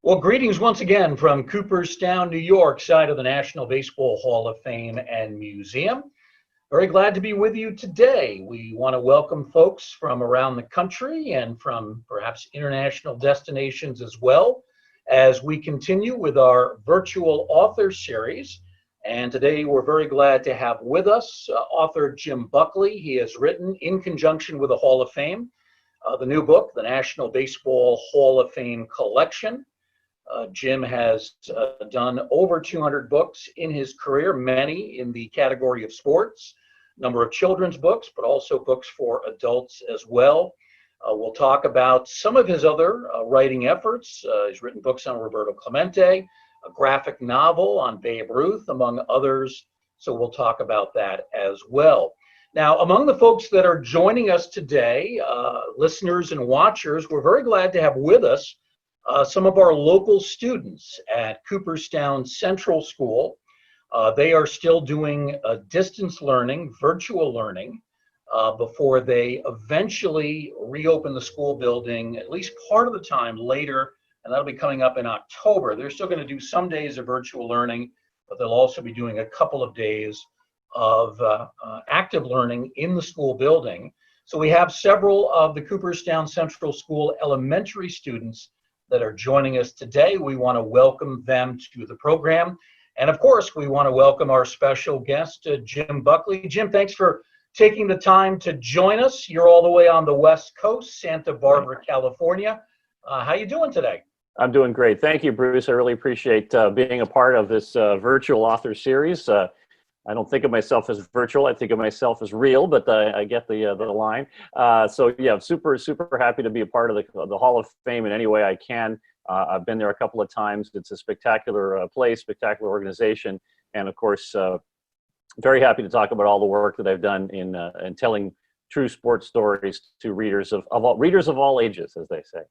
Well, greetings once again from Cooperstown, New York, side of the National Baseball Hall of Fame and Museum. Very glad to be with you today. We want to welcome folks from around the country and from perhaps international destinations as well as we continue with our virtual author series. And today we're very glad to have with us author Jim Buckley. He has written, in conjunction with the Hall of Fame, the new book, the National Baseball Hall of Fame Collection. Jim has done over 200 books in his career, many in the category of sports, number of children's books, but also books for adults as well. We'll talk about some of his other writing efforts. He's written books on Roberto Clemente, a graphic novel on Babe Ruth, among others. So we'll talk about that as well. Now, among the folks that are joining us today, listeners and watchers, we're very glad to have with us some of our local students at Cooperstown Central School. They are still doing distance learning, virtual learning, before they eventually reopen the school building, at least part of the time later, and that'll be coming up in October. They're still going to do some days of virtual learning, but they'll also be doing a couple of days of active learning in the school building. So we have several of the Cooperstown Central School elementary students that are joining us today. We want to welcome them to the program. And of course, we want to welcome our special guest, Jim Buckley. Jim, thanks for taking the time to join us. You're all the way on the West Coast, Santa Barbara, California. How you doing today? I'm doing great. Thank you, Bruce. I really appreciate being a part of this virtual author series. I don't think of myself as virtual. I think of myself as real, but I get the line. So yeah, super happy to be a part of the Hall of Fame in any way I can. I've been there a couple of times. It's a spectacular place, spectacular organization, and of course, very happy to talk about all the work that I've done in telling true sports stories to readers of all ages, as they say.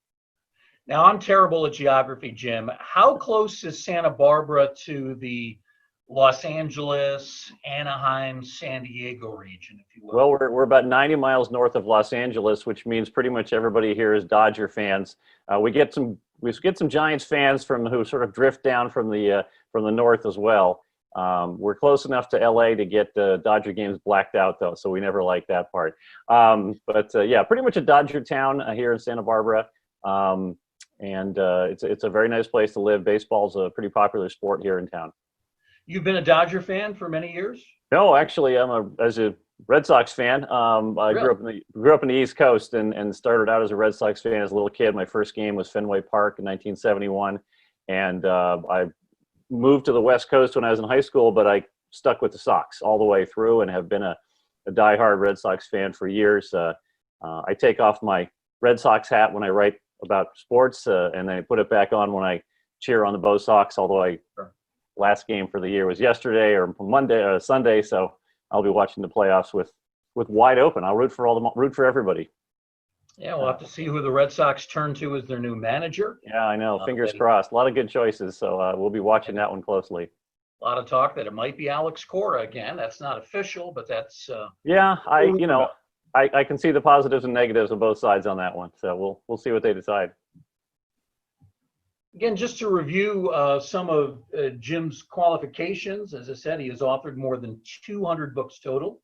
Now, I'm terrible at geography, Jim. How close is Santa Barbara to the Los Angeles, Anaheim, San Diego region, if you will? Well, we're about 90 miles north of Los Angeles, which means pretty much everybody here is Dodger fans. We get some Giants fans who sort of drift down from the north as well. We're close enough to LA to get Dodger games blacked out, though, so we never like that part. But yeah, pretty much a Dodger town here in Santa Barbara. And it's a very nice place to live. Baseball's a pretty popular sport here in town. You've been a Dodger fan for many years? No, actually, as a Red Sox fan. I grew up in the East Coast and started out as a Red Sox fan as a little kid. My first game was Fenway Park in 1971, and I moved to the West Coast when I was in high school, but I stuck with the Sox all the way through and have been a diehard Red Sox fan for years. I take off my Red Sox hat when I write about sports, and then I put it back on when I cheer on the Bo Sox, although last game for the year was yesterday or Monday or Sunday, so I'll be watching the playoffs with wide open. I'll root for everybody. Yeah, we'll have to see who the Red Sox turn to as their new manager. Yeah, I know. Fingers crossed. A lot of good choices, so we'll be watching that one closely. A lot of talk that it might be Alex Cora again. That's not official, but that's yeah. I can see the positives and negatives of both sides on that one. So we'll see what they decide. Again, just to review some of Jim's qualifications, as I said, he has authored more than 200 books total,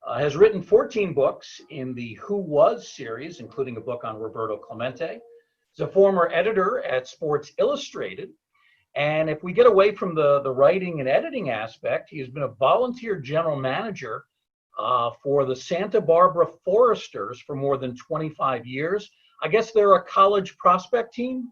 has written 14 books in the Who Was series, including a book on Roberto Clemente. He's a former editor at Sports Illustrated. And if we get away from the writing and editing aspect, he has been a volunteer general manager for the Santa Barbara Foresters for more than 25 years. I guess they're a college prospect team?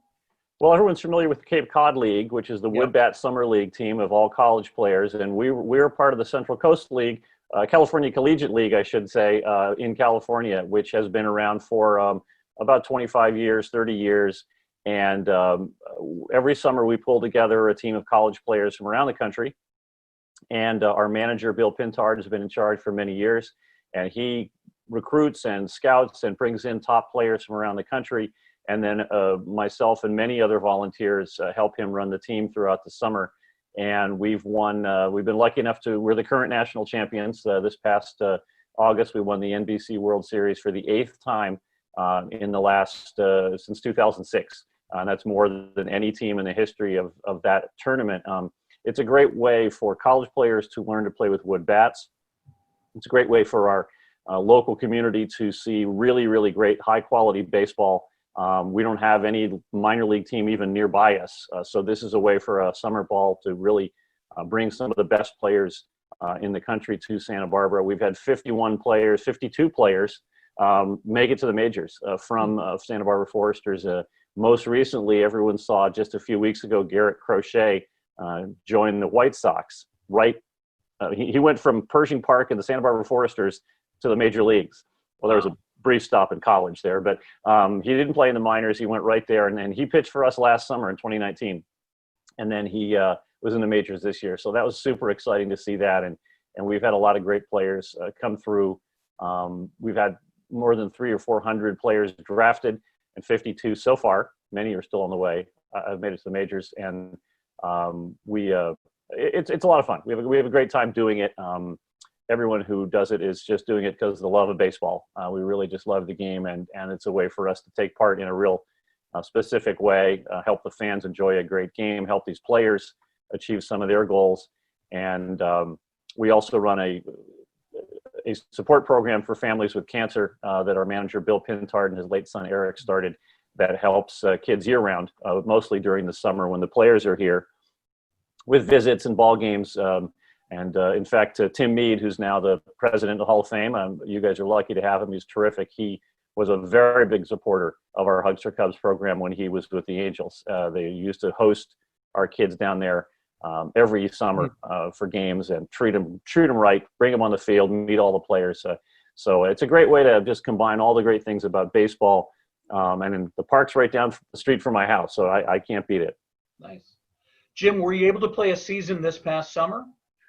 Well, everyone's familiar with the Cape Cod League, which is the Woodbat Summer League team of all college players, and we're part of the Central Coast League, California Collegiate League, I should say, in California, which has been around for about 25 years, 30 years, and every summer we pull together a team of college players from around the country, and our manager, Bill Pintard, has been in charge for many years, and he recruits and scouts and brings in top players from around the country. And then myself and many other volunteers help him run the team throughout the summer. And we've been lucky enough we're the current national champions. This past August, we won the NBC World Series for the 8th time in the last, since 2006. That's more than any team in the history of that tournament. It's a great way for college players to learn to play with wood bats. It's a great way for our local community to see really, really great high quality baseball. We don't have any minor league team even nearby us. So this is a way for summer ball to really bring some of the best players in the country to Santa Barbara. We've had 52 players make it to the majors from Santa Barbara Foresters. Most recently, everyone saw just a few weeks ago, Garrett Crochet join the White Sox. He went from Pershing Park and the Santa Barbara Foresters to the major leagues. Well, there was a brief stop in college there, but he didn't play in the minors. He went right there, and then he pitched for us last summer in 2019. And then he was in the majors this year. So that was super exciting to see that. And we've had a lot of great players come through. We've had more than 300 or 400 players drafted, and 52 so far. Many are still on the way. I've made it to the majors, and it's a lot of fun. We have a great time doing it. Everyone who does it is just doing it because of the love of baseball. We really just love the game, and it's a way for us to take part in a real specific way, help the fans enjoy a great game, help these players achieve some of their goals. And we also run a support program for families with cancer that our manager, Bill Pintard, and his late son, Eric, started, that helps kids year-round, mostly during the summer when the players are here, with visits and ball games. In fact, Tim Mead, who's now the president of the Hall of Fame, you guys are lucky to have him. He's terrific. He was a very big supporter of our Hugs for Cubs program when he was with the Angels. They used to host our kids down there every summer for games and treat them right, bring them on the field, meet all the players. So it's a great way to just combine all the great things about baseball. And then the park's right down the street from my house, so I can't beat it. Nice. Jim, were you able to play a season this past summer?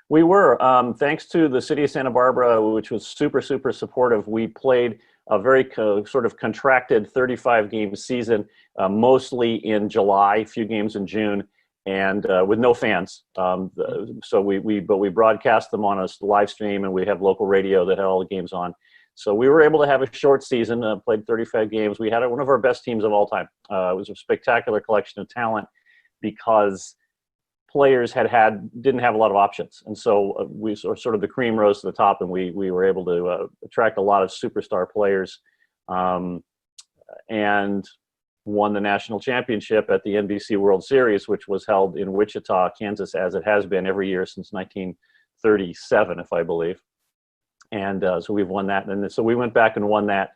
We were, thanks to the city of Santa Barbara, which was super, super supportive. We played a very sort of contracted 35-game season, mostly in July, a few games in June, and with no fans. So we broadcast them on a live stream, and we have local radio that had all the games on. So we were able to have a short season, played 35 games. We had one of our best teams of all time. It was a spectacular collection of talent because players didn't have a lot of options. And so we sort of the cream rose to the top, and we were able to attract a lot of superstar players and won the national championship at the NBC World Series, which was held in Wichita, Kansas, as it has been every year since 1937, if I believe. And so we've won that. And so we went back and won that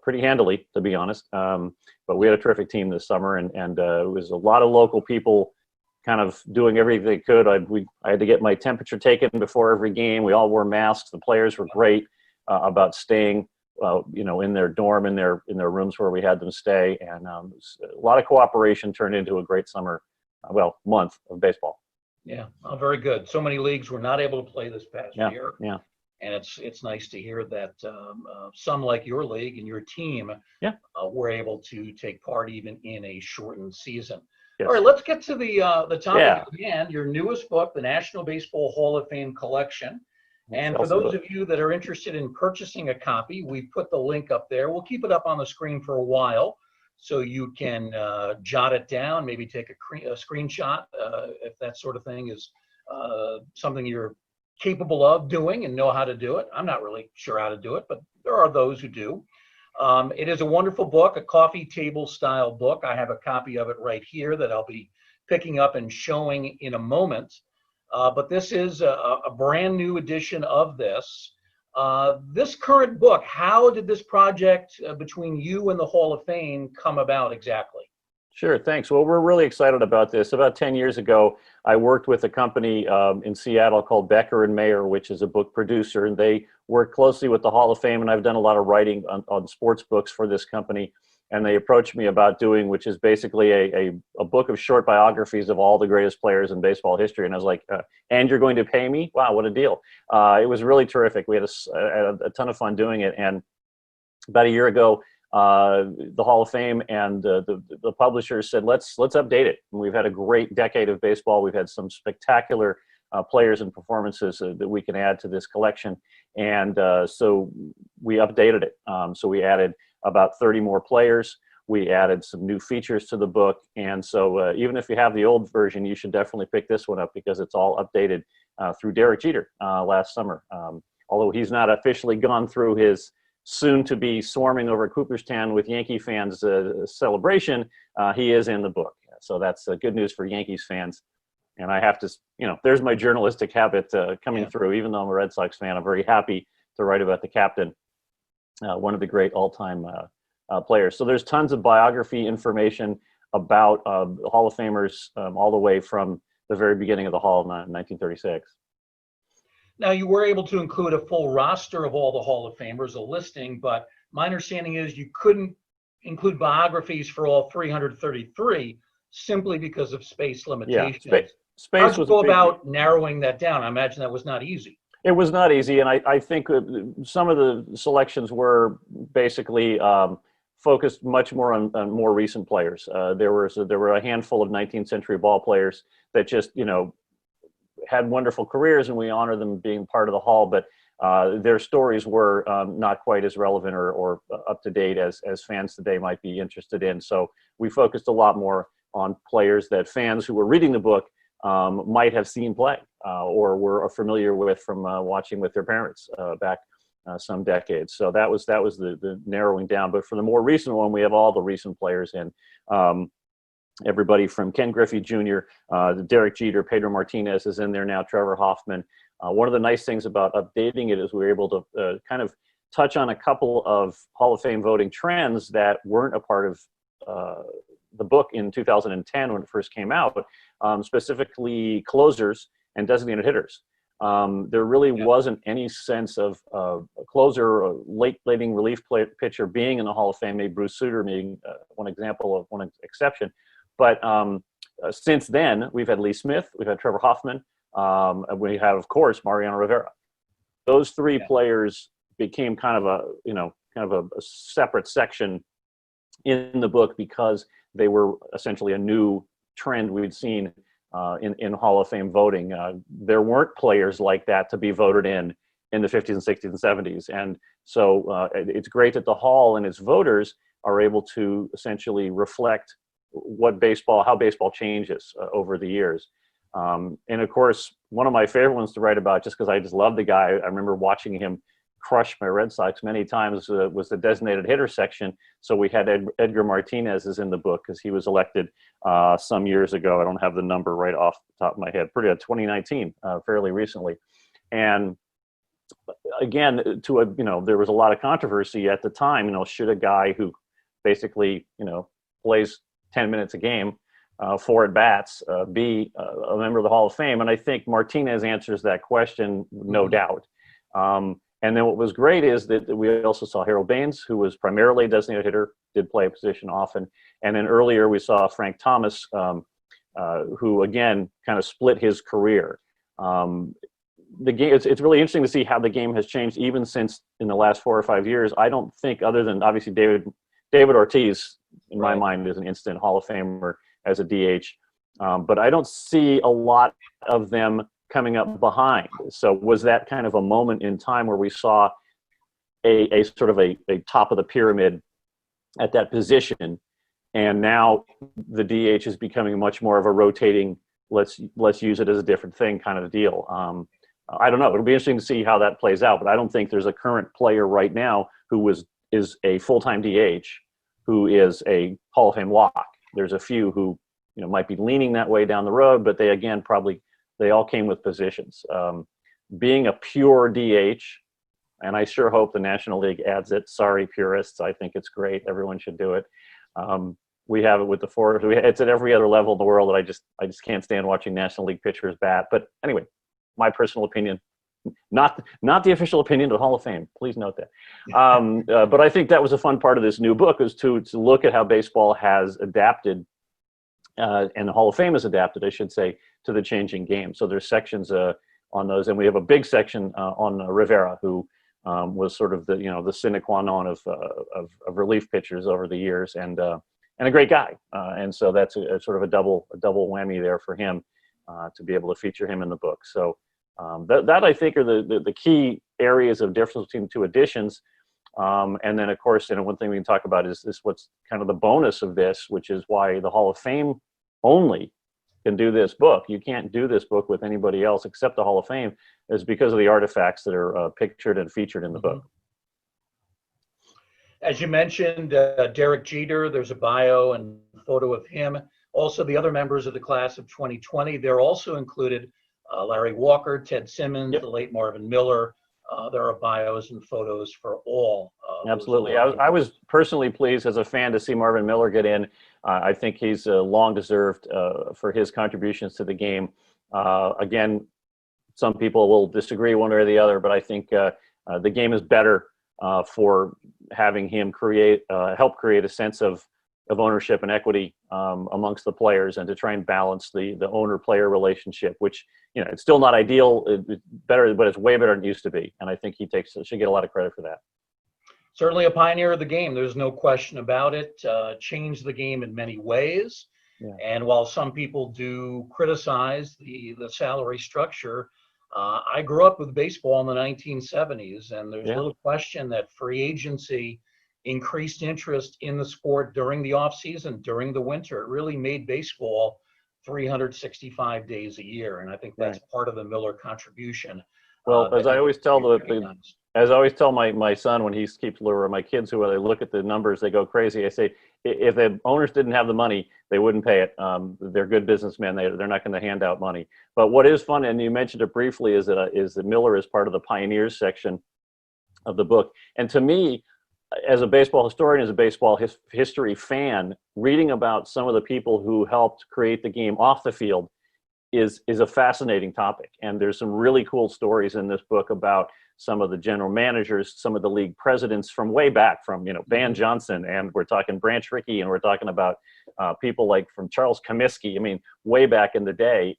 pretty handily, to be honest. But we had a terrific team this summer, and it was a lot of local people kind of doing everything they could. I had to get my temperature taken before every game. We all wore masks. The players were great about staying, in their dorm, in their rooms where we had them stay. And a lot of cooperation turned into a great summer, month of baseball. Yeah, very good. So many leagues were not able to play this past year. Yeah. And it's nice to hear that some, like your league and your team, were able to take part even in a shortened season. Yes. All right, let's get to the topic at hand. Your newest book, the National Baseball Hall of Fame Collection. And for those of you that are interested in purchasing a copy, we put the link up there. We'll keep it up on the screen for a while so you can jot it down, maybe take a screenshot if that sort of thing is something you're capable of doing and know how to do it. I'm not really sure how to do it, but there are those who do. It is a wonderful book, a coffee table style book. I have a copy of it right here that I'll be picking up and showing in a moment. But this is a brand new edition of this. This current book, how did this project between you and the Hall of Fame come about exactly? Sure, thanks. Well, we're really excited about this. About 10 years ago, I worked with a company in Seattle called Becker and Mayer, which is a book producer, and they work closely with the Hall of Fame, and I've done a lot of writing on sports books for this company, and they approached me about doing, which is basically a book of short biographies of all the greatest players in baseball history, and I was like, and you're going to pay me? Wow, what a deal. It was really terrific. We had a ton of fun doing it, and about a year ago, the Hall of Fame and the publishers said, let's update it. And we've had a great decade of baseball. We've had some spectacular players and performances that we can add to this collection. And so we updated it. So we added about 30 more players. we added some new features to the book. And so even if you have the old version, you should definitely pick this one up because it's all updated through Derek Jeter last summer. Although he's not officially gone through his soon to be swarming over Cooperstown with Yankee fans celebration, he is in the book. So that's good news for Yankees fans. And I have to, there's my journalistic habit coming through. Even though I'm a Red Sox fan, I'm very happy to write about the captain, one of the great all-time players. So there's tons of biography information about Hall of Famers all the way from the very beginning of the Hall in 1936. Now, you were able to include a full roster of all the Hall of Famers, a listing, but my understanding is you couldn't include biographies for all 333 simply because of space limitations. Yeah, space How'd you was go about narrowing that down? I imagine that was not easy. It was not easy, and I think some of the selections were basically focused much more on more recent players. There were a handful of 19th century ball players that just had wonderful careers, and we honor them being part of the Hall, but their stories were not quite as relevant or up to date as fans today might be interested in. So we focused a lot more on players that fans who were reading the book might have seen play or were familiar with from watching with their parents back some decades. So that was the narrowing down. But for the more recent one, we have all the recent players in. Everybody from Ken Griffey Jr., Derek Jeter, Pedro Martinez is in there now, Trevor Hoffman. One of the nice things about updating it is we were able to kind of touch on a couple of Hall of Fame voting trends that weren't a part of the book in 2010 when it first came out, specifically closers and designated hitters. There really wasn't any sense of a closer or late-inning relief pitcher being in the Hall of Fame, maybe Bruce Sutter being one exception. But since then, we've had Lee Smith, we've had Trevor Hoffman, and we have, of course, Marianna Rivera. Those three players became kind of a separate section in the book because they were essentially a new trend we'd seen in Hall of Fame voting. There weren't players like that to be voted in the 50s and 60s and 70s. And so it's great that the Hall and its voters are able to essentially reflect how baseball changes over the years. And of course, one of my favorite ones to write about, just because I just love the guy, I remember watching him crush my Red Sox many times, was the designated hitter section. So we had Edgar Martinez is in the book because he was elected some years ago. I don't have the number right off the top of my head, 2019, fairly recently. And again, there was a lot of controversy at the time, should a guy who basically, plays 10 minutes a game, 4 at bats, be a member of the Hall of Fame? And I think Martinez answers that question, no doubt. And then what was great is that we also saw Harold Baines, who was primarily a designated hitter, did play a position often. And then earlier we saw Frank Thomas, who again kind of split his career. The game, it's really interesting to see how the game has changed even since in the last 4 or 5 years. I don't think, other than obviously David Ortiz, in my mind, is an instant Hall of Famer as a DH. But I don't see a lot of them coming up behind. So was that kind of a moment in time where we saw a sort of a top of the pyramid at that position, and now the DH is becoming much more of a rotating, let's use it as a different thing kind of deal. I don't know. It'll be interesting to see how that plays out, but I don't think there's a current player right now who is a full-time DH who is a Hall of Fame lock. There's a few who might be leaning that way down the road, but they all came with positions. Being a pure DH, and I sure hope the National League adds it. Sorry, purists. I think it's great. Everyone should do it. We have it with the four. It's at every other level in the world that I just can't stand watching National League pitchers bat. But anyway, my personal opinion, not the official opinion of the Hall of Fame. Please note that. But I think that was a fun part of this new book, is to look at how baseball has adapted, and the Hall of Fame has adapted, I should say, to the changing game. So there's sections on those, and we have a big section on Rivera, who was sort of the sine qua non of relief pitchers over the years, and a great guy. And so that's a sort of a double whammy there for him to be able to feature him in the book. So that I think are the key areas of difference between the two editions. And then, of course, one thing we can talk about is what's kind of the bonus of this, which is why the Hall of Fame only can do this book. You can't do this book with anybody else except the Hall of Fame, is because of the artifacts that are pictured and featured in the book. As you mentioned, Derek Jeter, there's a bio and photo of him. Also, the other members of the class of 2020, they're also included. Larry Walker, Ted Simmons, Yep. the late Marvin Miller. There are bios and photos for all. Absolutely. I was personally pleased as a fan to see Marvin Miller get in. I think he's long deserved for his contributions to the game. Again, some people will disagree one way or the other, but I think the game is better for having him help create a sense of ownership and equity amongst the players, and to try and balance the owner-player relationship, which, it's still not ideal. It's better, but it's way better than it used to be. And I think he should get a lot of credit for that. Certainly a pioneer of the game. There's no question about it. Changed the game in many ways. Yeah. And while some people do criticize the salary structure, I grew up with baseball in the 1970s, and there's little question that free agency increased interest in the sport during the off season, during the winter. It really made baseball 365 days a year, and I think that's part of the Miller contribution. Well, as I always tell my son when he keeps luring my kids, who they look at the numbers, they go crazy. I say, if the owners didn't have the money, they wouldn't pay it. They're good businessmen. They're not going to hand out money. But what is fun, and you mentioned it briefly, is that Miller is part of the pioneers section of the book. And to me, as a baseball historian, as a baseball history fan, reading about some of the people who helped create the game off the field is a fascinating topic. And there's some really cool stories in this book about some of the general managers, some of the league presidents from way back, from Van Johnson, and we're talking Branch Rickey, and we're talking about people like from Charles Comiskey. I mean, way back in the day,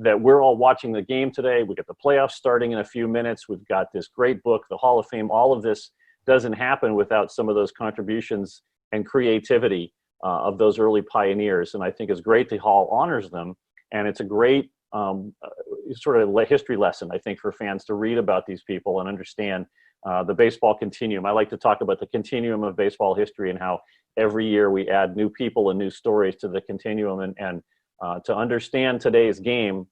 that we're all watching the game today. We got the playoffs starting in a few minutes. We've got this great book, the Hall of Fame. All of this doesn't happen without some of those contributions and creativity of those early pioneers. And I think it's great the Hall honors them. And it's a great sort of history lesson, I think, for fans to read about these people and understand the baseball continuum. I like to talk about the continuum of baseball history, and how every year we add new people and new stories to the continuum. And to understand today's game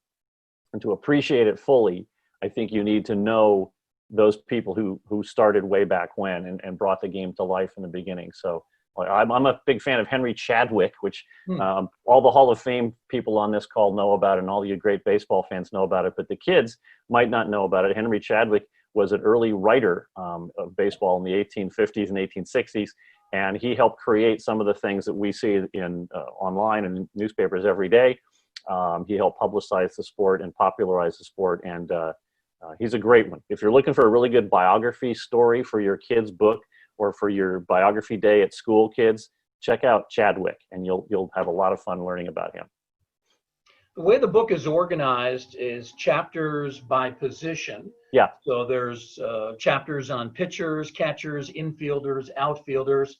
and to appreciate it fully, I think you need to know those people who started way back when and brought the game to life in the beginning. So I'm a big fan of Henry Chadwick, which all the Hall of Fame people on this call know about, and all you great baseball fans know about it, but the kids might not know about it. Henry Chadwick was an early writer of baseball in the 1850s and 1860s, and he helped create some of the things that we see in online and newspapers every day. He helped publicize the sport and popularize the sport, and he's a great one. If you're looking for a really good biography story for your kids' book, or for your biography day at school, kids, check out Chadwick, and you'll have a lot of fun learning about him. The way the book is organized is chapters by position. Yeah. So there's chapters on pitchers, catchers, infielders, outfielders.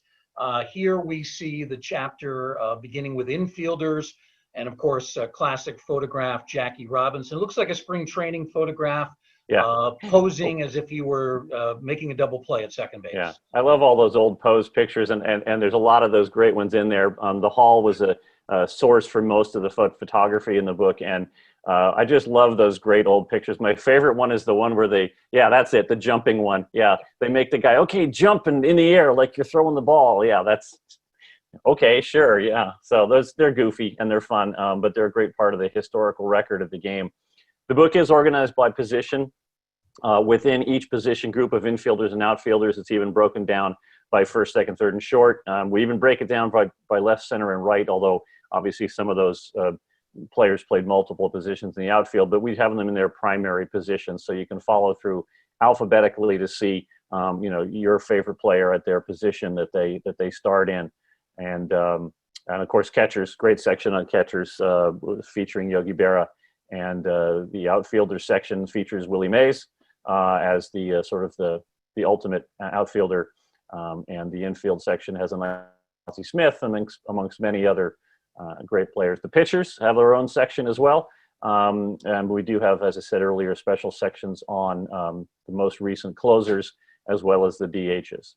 Here we see the chapter beginning with infielders, and of course, a classic photograph, Jackie Robinson. It looks like a spring training photograph. Yeah. Posing as if you were making a double play at second base. Yeah, I love all those old pose pictures, and there's a lot of those great ones in there. The Hall was a source for most of the photography in the book, and I just love those great old pictures. My favorite one is the one where that's it, the jumping one. Yeah, they make the guy, okay, jump in the air like you're throwing the ball. Yeah, that's okay, sure, yeah. So they're goofy and they're fun, but they're a great part of the historical record of the game. The book is organized by position. Within each position group of infielders and outfielders, it's even broken down by first, second, third, and short. We even break it down by left, center, and right, although obviously some of those players played multiple positions in the outfield, but we have them in their primary positions, so you can follow through alphabetically to see your favorite player at their position that they start in. And of course, catchers, great section on catchers featuring Yogi Berra. And the outfielder section features Willie Mays as the sort of the ultimate outfielder, and the infield section has Ozzie Smith amongst many other great players. The pitchers have their own section as well, and we do have, as I said earlier, special sections on the most recent closers as well as the DHs.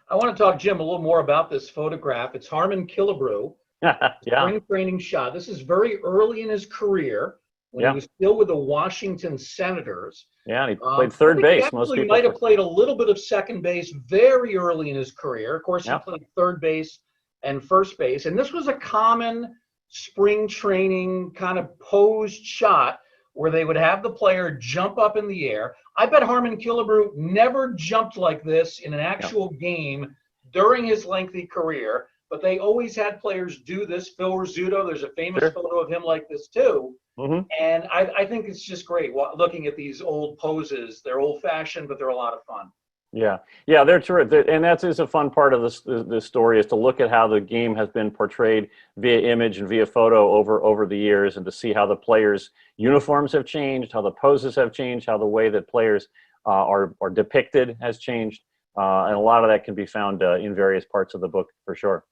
I want to talk, Jim, a little more about this photograph. It's Harman Killebrew, Yeah, spring training shot. This is very early in his career when he yeah, was still with the Washington Senators. yeah. And he played I third think he base. Most actually people. might have played a little bit of second base very early in his career. Of course, he Yeah, played third base and first base. And this was a common spring training kind of posed shot where they would have the player jump up in the air. I bet Harman Killebrew never jumped like this in an yeah. actual game during his lengthy career, but they always had players do this. Phil Rizzuto, there's a famous Sure. photo of him like this too. Hmm. And I think it's just great looking at these old poses. They're old fashioned, but they're a lot of fun. Yeah, yeah, they're terrific, and that is a fun part of this story, is to look at how the game has been portrayed via image and via photo over the years, and to see how the players' uniforms have changed, how the poses have changed, how the way that players are depicted has changed, and a lot of that can be found in various parts of the book for sure.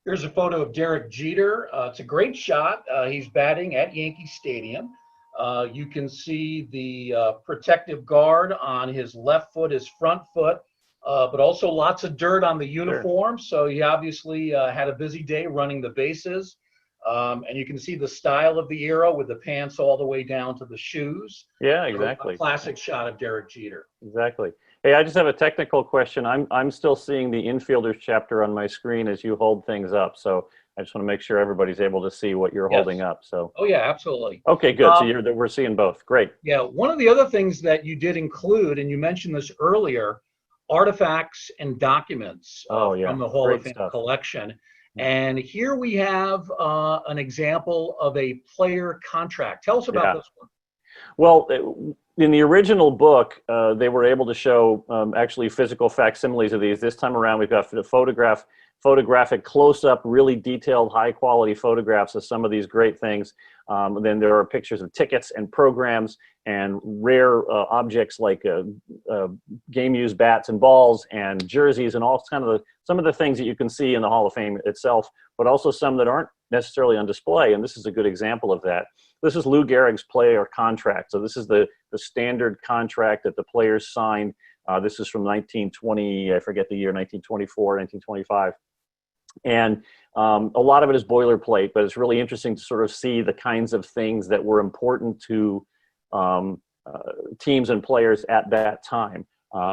Here's a photo of Derek Jeter. It's a great shot. He's batting at Yankee Stadium. You can see the protective guard on his left foot, his front foot, but also lots of dirt on the uniform. Sure. So he obviously had a busy day running the bases. And you can see the style of the era with the pants all the way down to the shoes. Yeah, exactly. A classic shot of Derek Jeter. Exactly. Hey, I just have a technical question. I'm still seeing the infielders chapter on my screen as you hold things up. So I just want to make sure everybody's able to see what you're holding up. So. Oh yeah, absolutely. Okay, good. So we're seeing both. Great. Yeah. One of the other things that you did include, and you mentioned this earlier, artifacts and documents from the Hall of Fame collection. And here we have an example of a player contract. Tell us about this one. Well, in the original book, they were able to show actually physical facsimiles of these. This time around, we've got photographic close-up, really detailed, high-quality photographs of some of these great things. Then there are pictures of tickets and programs and rare objects like game-used bats and balls and jerseys and all some of the things that you can see in the Hall of Fame itself, but also some that aren't necessarily on display. And this is a good example of that. This is Lou Gehrig's player contract. So this is the standard contract that the players signed. This is from 1920, I forget the year, 1924, 1925. And a lot of it is boilerplate, but it's really interesting to sort of see the kinds of things that were important to teams and players at that time.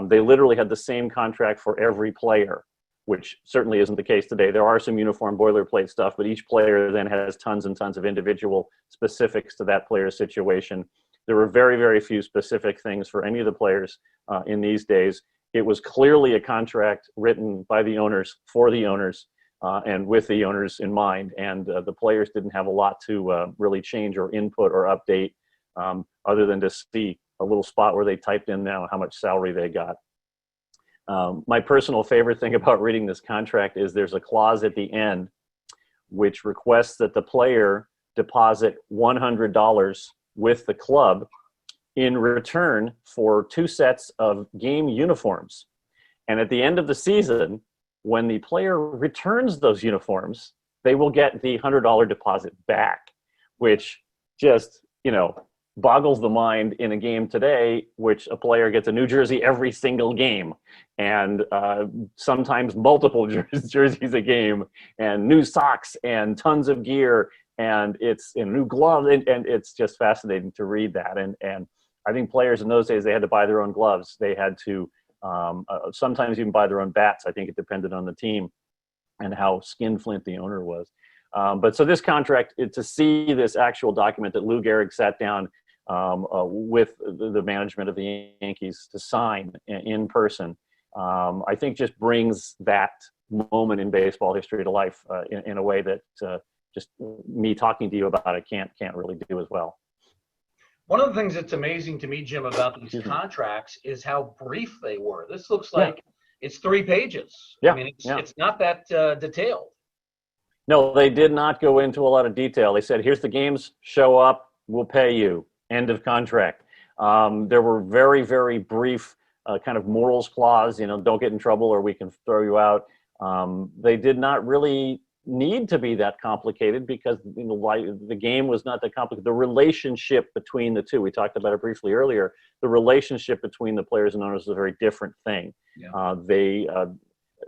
They literally had the same contract for every player, which certainly isn't the case today. There are some uniform boilerplate stuff, but each player then has tons and tons of individual specifics to that player's situation. There were very, very few specific things for any of the players in these days. It was clearly a contract written by the owners for the owners and with the owners in mind. And the players didn't have a lot to really change or input or update other than to see a little spot where they typed in now how much salary they got. My personal favorite thing about reading this contract is there's a clause at the end which requests that the player deposit $100 with the club in return for 2 sets of game uniforms. And at the end of the season, when the player returns those uniforms, they will get the $100 deposit back, which just, boggles the mind in a game today, which a player gets a new jersey every single game, and sometimes multiple jerseys a game, and new socks, and tons of gear, and it's new gloves, and it's just fascinating to read that. And I think players in those days, they had to buy their own gloves. They had to sometimes even buy their own bats. I think it depended on the team and how skinflint the owner was. But so this contract, to see this actual document that Lou Gehrig sat down with the management of the Yankees to sign in person, I think just brings that moment in baseball history to life in a way that just me talking to you about it can't really do as well. One of the things that's amazing to me, Jim, about these contracts is how brief they were. This looks like it's 3 pages. Yeah. I mean, it's not that detailed. No, they did not go into a lot of detail. They said, here's the games, show up, we'll pay you. End of contract. There were very, very brief kind of morals clause, don't get in trouble or we can throw you out. They did not really need to be that complicated because the game was not that complicated. The relationship between the two, we talked about it briefly earlier, the relationship between the players and owners is a very different thing. Yeah.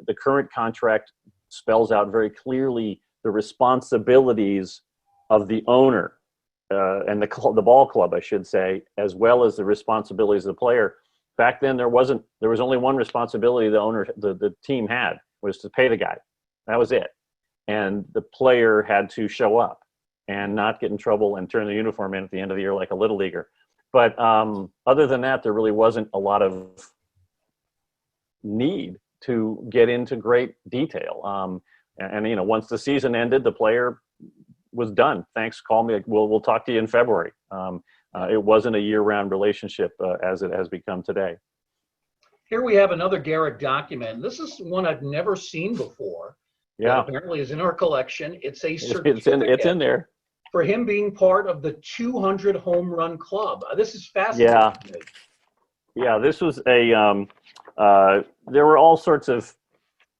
The current contract spells out very clearly the responsibilities of the owner and the ball club, I should say, as well as the responsibilities of the player. Back then, there was only one responsibility the team had, was to pay the guy. That was it. And the player had to show up and not get in trouble and turn the uniform in at the end of the year like a little leaguer. But other than that, there really wasn't a lot of need to get into great detail. And once the season ended, the player was done. Thanks, call me. We'll talk to you in February. It wasn't a year-round relationship as it has become today. Here we have another Garrick document. This is one I've never seen before. Yeah, apparently is in our collection. It's a certificate. It's in there for him being part of the 200 home run club. This is fascinating. Yeah, yeah. This was a. There were all sorts of,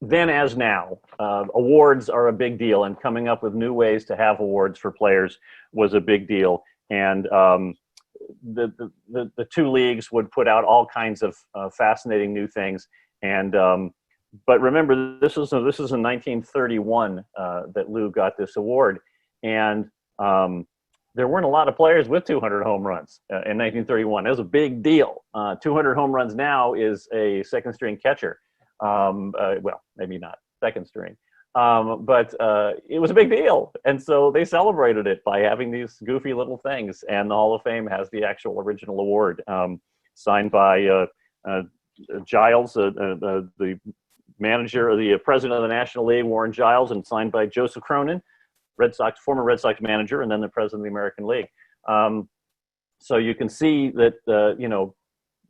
then as now, awards are a big deal, and coming up with new ways to have awards for players was a big deal. And the two leagues would put out all kinds of fascinating new things. And but remember, this was in 1931 that Lou got this award, and there weren't a lot of players with 200 home runs in 1931. It was a big deal. 200 home runs now is a second string catcher. Well, maybe not second string, but it was a big deal, and so they celebrated it by having these goofy little things. And the Hall of Fame has the actual original award, signed by Giles, the manager, or the president of the National League, Warren Giles, and signed by Joseph Cronin, former Red Sox manager, and then the president of the American League. So you can see that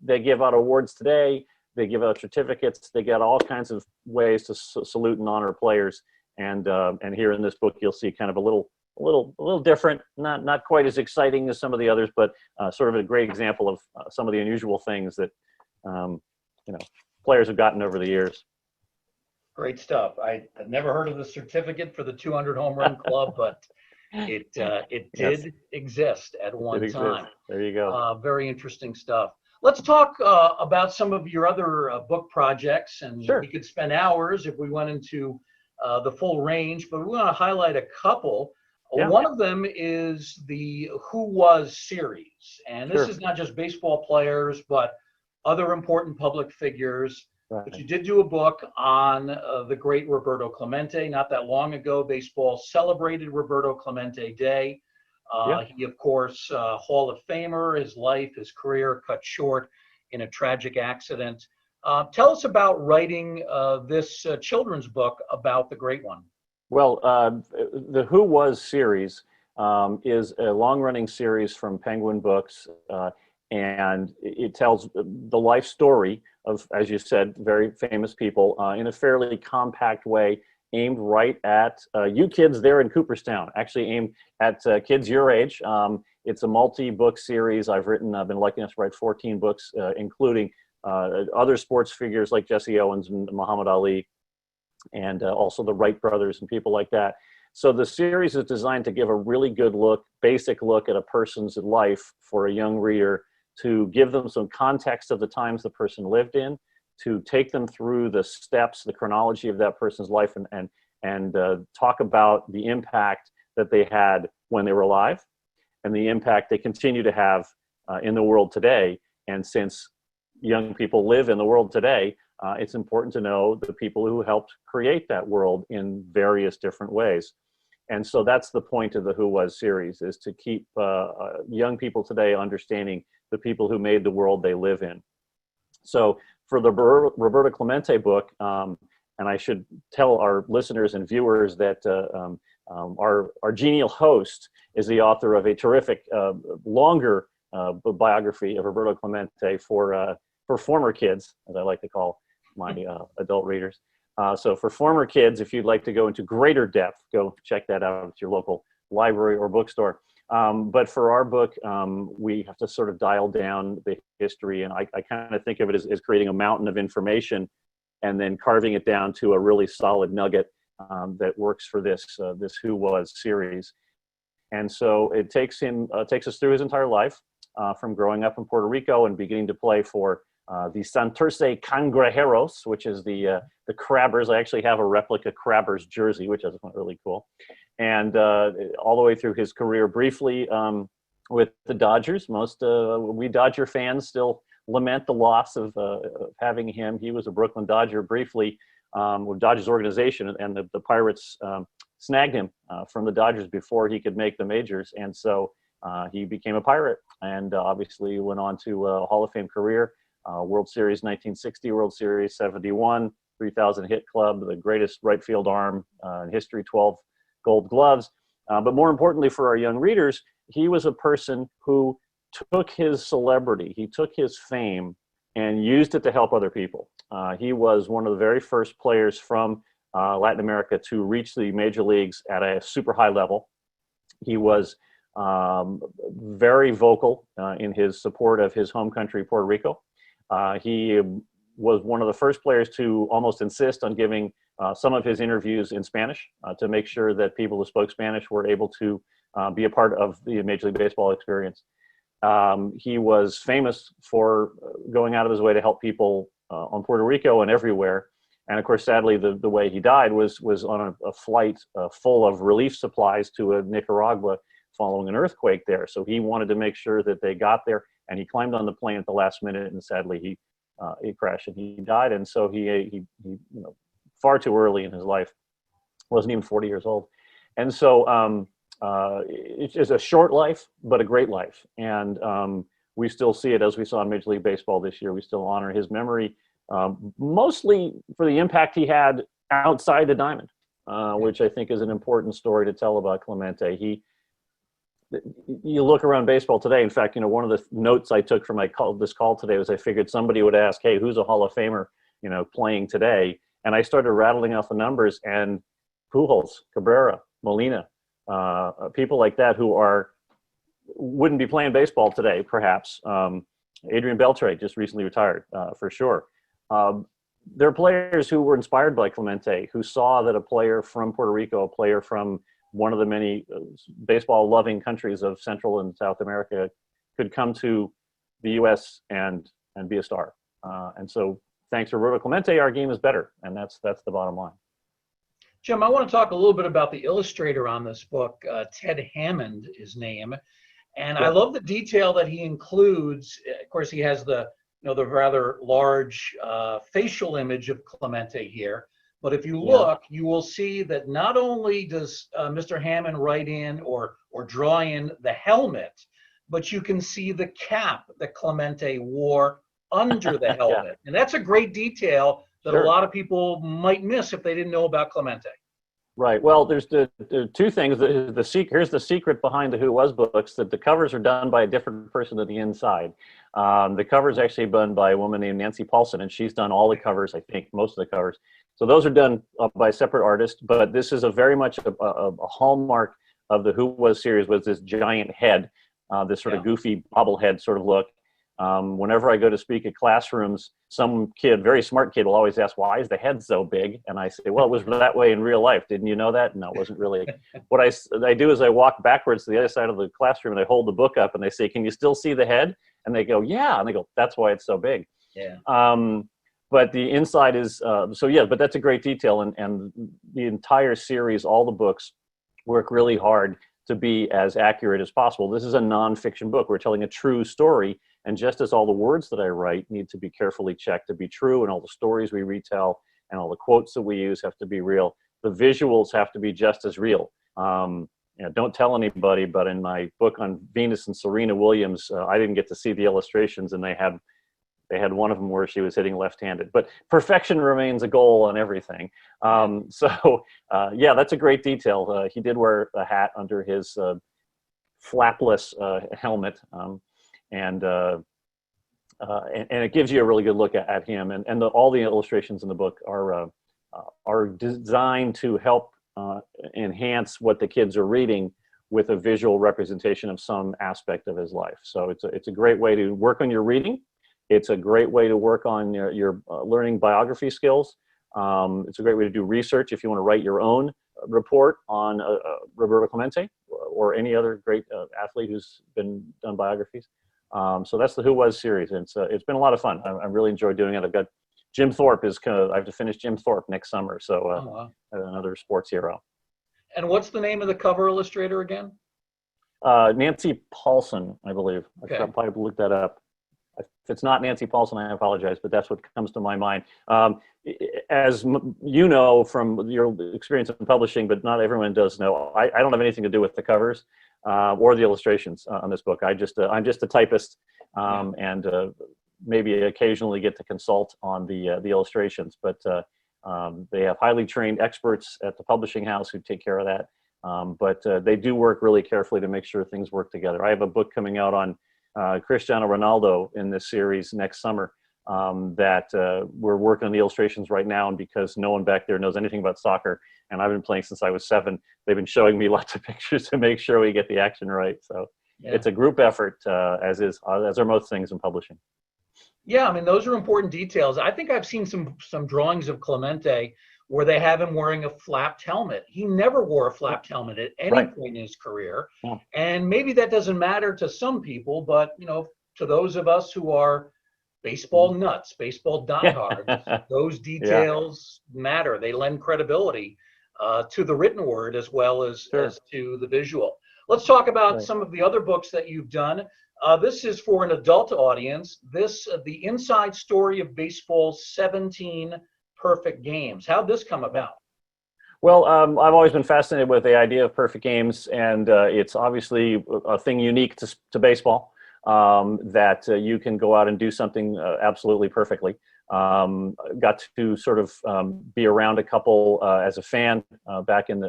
they give out awards today. They give out certificates. They get all kinds of ways to salute and honor players. And here in this book, you'll see kind of a little different, not quite as exciting as some of the others, but sort of a great example of some of the unusual things that players have gotten over the years. Great stuff. I've never heard of the certificate for the 200 home run club, but it did exist at one time. There you go. Very interesting stuff. Let's talk about some of your other book projects, and sure. We could spend hours if we went into the full range, but we want to highlight a couple. Yeah. One of them is the Who Was series, and this is not just baseball players, but other important public figures. Right. But you did do a book on the great Roberto Clemente not that long ago. Baseball celebrated Roberto Clemente Day. He, of course, Hall of Famer, his life, his career cut short in a tragic accident. Tell us about writing this children's book about the great one. Well, the Who Was series is a long-running series from Penguin Books, and it tells the life story of, as you said, very famous people in a fairly compact way, aimed right at you kids there in Cooperstown, actually aimed at kids your age. It's a multi-book series. I've been lucky enough to write 14 books, including other sports figures like Jesse Owens and Muhammad Ali, and also the Wright brothers and people like that. So the series is designed to give a really good basic look at a person's life for a young reader, to give them some context of the times the person lived in, to take them through the steps, the chronology of that person's life, and talk about the impact that they had when they were alive and the impact they continue to have in the world today. And since young people live in the world today, it's important to know the people who helped create that world in various different ways. And so that's the point of the Who Was series, is to keep young people today understanding the people who made the world they live in. So for the Roberto Clemente book, and I should tell our listeners and viewers that our genial host is the author of a terrific, longer biography of Roberto Clemente for former kids, as I like to call my adult readers. So for former kids, if you'd like to go into greater depth, go check that out at your local library or bookstore. But for our book, we have to sort of dial down the history, and I kind of think of it as creating a mountain of information and then carving it down to a really solid nugget that works for this Who Was series. And so it takes us through his entire life, from growing up in Puerto Rico and beginning to play for the Santurce Cangrejeros, which is the Crabbers. I actually have a replica Crabbers jersey, which is really cool. And all the way through his career briefly with the Dodgers. Most we Dodger fans still lament the loss of having him. He was a Brooklyn Dodger briefly with Dodgers organization, and the Pirates snagged him from the Dodgers before he could make the majors. And so he became a Pirate, and obviously went on to a Hall of Fame career. World Series 1960, World Series 71, 3,000 hit club, the greatest right field arm in history, 12 gold gloves. But more importantly for our young readers, he was a person who took his celebrity, he took his fame and used it to help other people. He was one of the very first players from Latin America to reach the major leagues at a super high level. He was very vocal in his support of his home country, Puerto Rico. He was one of the first players to almost insist on giving some of his interviews in Spanish to make sure that people who spoke Spanish were able to be a part of the Major League Baseball experience. He was famous for going out of his way to help people on Puerto Rico and everywhere. And of course, sadly, the way he died was on a flight full of relief supplies to Nicaragua following an earthquake there. So he wanted to make sure that they got there, and he climbed on the plane at the last minute, and sadly he crashed and he died. And so he far too early in his life, wasn't even 40 years old. And so it's a short life, but a great life. And we still see it, as we saw in Major League Baseball this year. We still honor his memory, mostly for the impact he had outside the diamond, which I think is an important story to tell about Clemente. You look around baseball today. In fact, one of the notes I took from this call today was I figured somebody would ask, hey, who's a Hall of Famer, playing today? And I started rattling off the numbers, and Pujols, Cabrera, Molina, people like that who wouldn't be playing baseball today, perhaps. Adrian Beltre just recently retired, for sure. There are players who were inspired by Clemente, who saw that a player from Puerto Rico, a player from one of the many baseball-loving countries of Central and South America, could come to the U.S. and be a star. And so, thanks to Roberto Clemente, our game is better, and that's the bottom line. Jim, I want to talk a little bit about the illustrator on this book. Ted Hammond, his name, and I love the detail that he includes. Of course, he has the rather large facial image of Clemente here. But if you look, you will see that not only does Mr. Hammond write in or draw in the helmet, but you can see the cap that Clemente wore under the helmet. And that's a great detail that a lot of people might miss if they didn't know about Clemente. Right. Well, there's the two things. Here's the secret behind the Who Was books, that the covers are done by a different person than the inside. The cover is actually done by a woman named Nancy Paulson, and she's done all the covers, I think, most of the covers. So those are done by a separate artist, but this is very much a hallmark of the Who Was series, was this giant head, this sort of goofy bobblehead sort of look. Whenever I go to speak at classrooms, some kid, very smart kid, will always ask, why is the head so big? And I say, well, it was that way in real life. Didn't you know that? No, it wasn't really. What I do is I walk backwards to the other side of the classroom, and I hold the book up, and they say, can you still see the head? And they go, yeah. And they go, that's why it's so big. Yeah. But the inside is, but that's a great detail. And the entire series, all the books, work really hard to be as accurate as possible. This is a nonfiction book. We're telling a true story. And just as all the words that I write need to be carefully checked to be true, and all the stories we retell and all the quotes that we use have to be real, the visuals have to be just as real. Don't tell anybody, but in my book on Venus and Serena Williams, I didn't get to see the illustrations, and they had one of them where she was hitting left-handed. But perfection remains a goal on everything. That's a great detail. He did wear a hat under his flapless helmet, and it gives you a really good look at him. And all the illustrations in the book are designed to help enhance what the kids are reading with a visual representation of some aspect of his life. So it's a great way to work on your reading. It's a great way to work on your learning biography skills. It's a great way to do research if you want to write your own report on Roberto Clemente or any other great athlete who's been done biographies. So that's the Who Was series. And it's been a lot of fun. I really enjoy doing it. I've got Jim Thorpe I have to finish Jim Thorpe next summer. So Wow. another sports hero. And what's the name of the cover illustrator again? Nancy Paulson, I believe. Okay. I should probably look that up. If it's not Nancy Paulson, I apologize, but that's what comes to my mind. As you know from your experience in publishing, but not everyone does know, I don't have anything to do with the covers or the illustrations on this book. I'm just a typist, and maybe occasionally get to consult on the illustrations. But they have highly trained experts at the publishing house who take care of that. But they do work really carefully to make sure things work together. I have a book coming out on Cristiano Ronaldo in this series next summer that we're working on the illustrations right now. And because no one back there knows anything about soccer, and I've been playing since I was 7, they've been showing me lots of pictures to make sure we get the action right. So it's a group effort, as are most things in publishing. Yeah, I mean, those are important details. I think I've seen some drawings of Clemente where they have him wearing a flapped helmet. He never wore a flapped helmet at any point in his career. Yeah. And maybe that doesn't matter to some people, but, to those of us who are baseball nuts, baseball diehards, those details matter. They lend credibility to the written word as well as to the visual. Let's talk about some of the other books that you've done. This is for an adult audience. The Inside Story of Baseball's 17 Perfect Games. How'd this come about? Well, I've always been fascinated with the idea of perfect games, and it's obviously a thing unique to baseball, that you can go out and do something absolutely perfectly. Got to sort of be around a couple as a fan back in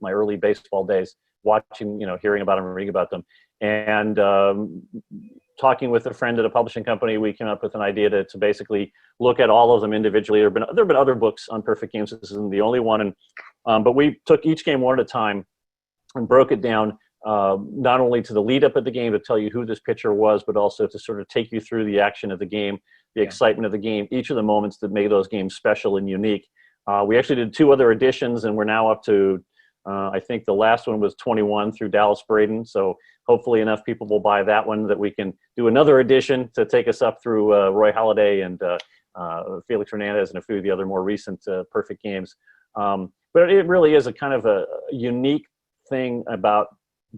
my early baseball days, watching, hearing about them and reading about them. And talking with a friend at a publishing company, we came up with an idea to basically look at all of them individually. There have been other books on perfect games. This isn't the only one. But we took each game one at a time and broke it down, not only to the lead up of the game to tell you who this pitcher was, but also to sort of take you through the action of the game, the excitement of the game, each of the moments that made those games special and unique. We actually did 2 other editions, and we're now up to, I think the last one was 21 through Dallas Braden. So hopefully enough people will buy that one that we can do another edition to take us up through Roy Halladay and Felix Hernandez and a few of the other more recent perfect games. But it really is a kind of a unique thing about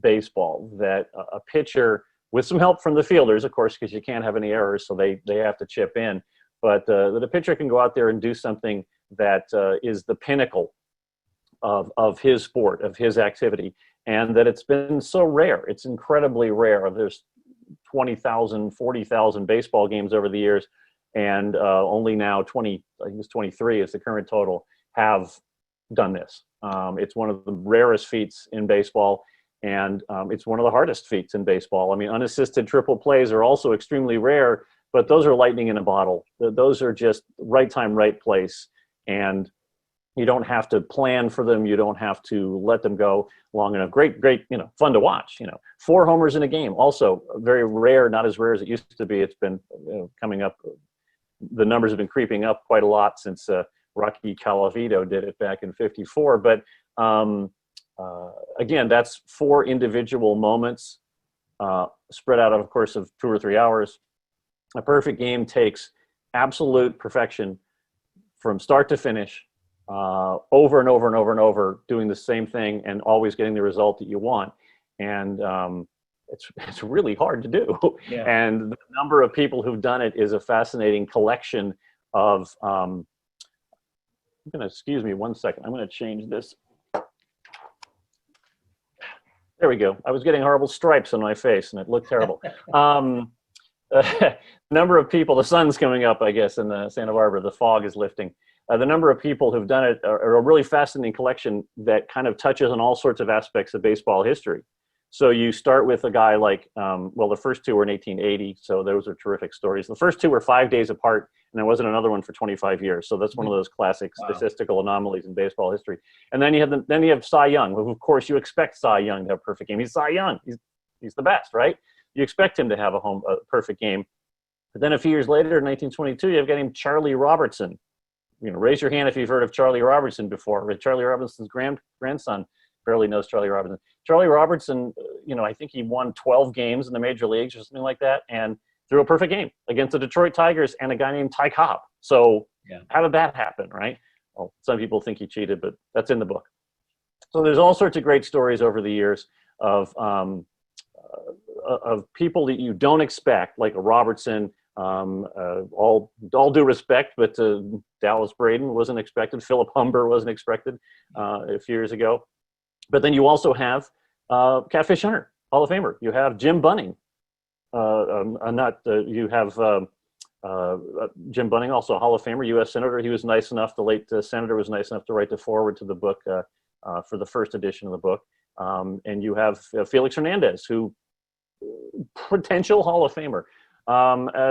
baseball that a pitcher, with some help from the fielders, of course, because you can't have any errors, so they have to chip in, but that a pitcher can go out there and do something that is the pinnacle of his sport, of his activity, and that it's been so rare. It's incredibly rare. There's 20,000, 40,000 baseball games over the years, and only now I think it's 23 is the current total, have done this. It's one of the rarest feats in baseball, and it's one of the hardest feats in baseball. I mean, unassisted triple plays are also extremely rare, but those are lightning in a bottle. Those are just right time, right place, and you don't have to plan for them. You don't have to let them go long enough. Great, fun to watch. 4 homers in a game, also very rare, not as rare as it used to be. It's been coming up. The numbers have been creeping up quite a lot since Rocky Calavito did it back in '54. But again, that's 4 individual moments spread out, of course, of 2 or 3 hours. A perfect game takes absolute perfection from start to finish. Over and over and over and over, doing the same thing and always getting the result that you want. And it's really hard to do. Yeah. And the number of people who've done it is a fascinating collection of, excuse me 1 second. I'm going to change this. There we go. I was getting horrible stripes on my face and it looked terrible. Number of people, the sun's coming up, I guess, in Santa Barbara, the fog is lifting. The number of people who've done it are a really fascinating collection that kind of touches on all sorts of aspects of baseball history. So you start with a guy like, the first 2 were in 1880, so those are terrific stories. The first 2 were 5 days apart, and there wasn't another one for 25 years. So that's one of those classic statistical anomalies in baseball history. And then you have Cy Young, who, of course, you expect Cy Young to have a perfect game. He's Cy Young. He's the best, right? You expect him to have a perfect game. But then a few years later, in 1922, you've got him Charlie Robertson, raise your hand if you've heard of Charlie Robertson before. Charlie Robertson's grandson barely knows Charlie Robertson. Charlie Robertson, I think he won 12 games in the major leagues or something like that, and threw a perfect game against the Detroit Tigers and a guy named Ty Cobb. So how did that happen, right? Well, some people think he cheated, but that's in the book. So there's all sorts of great stories over the years of people that you don't expect, like a Robertson. All due respect, but Dallas Braden wasn't expected. Philip Humber wasn't expected a few years ago. But then you also have Catfish Hunter, Hall of Famer. You have Jim Bunning. You have Jim Bunning, also a Hall of Famer, U.S. Senator. He was nice enough, the late senator was nice enough to write the foreword to the book for the first edition of the book. And you have Felix Hernandez, who potential Hall of Famer.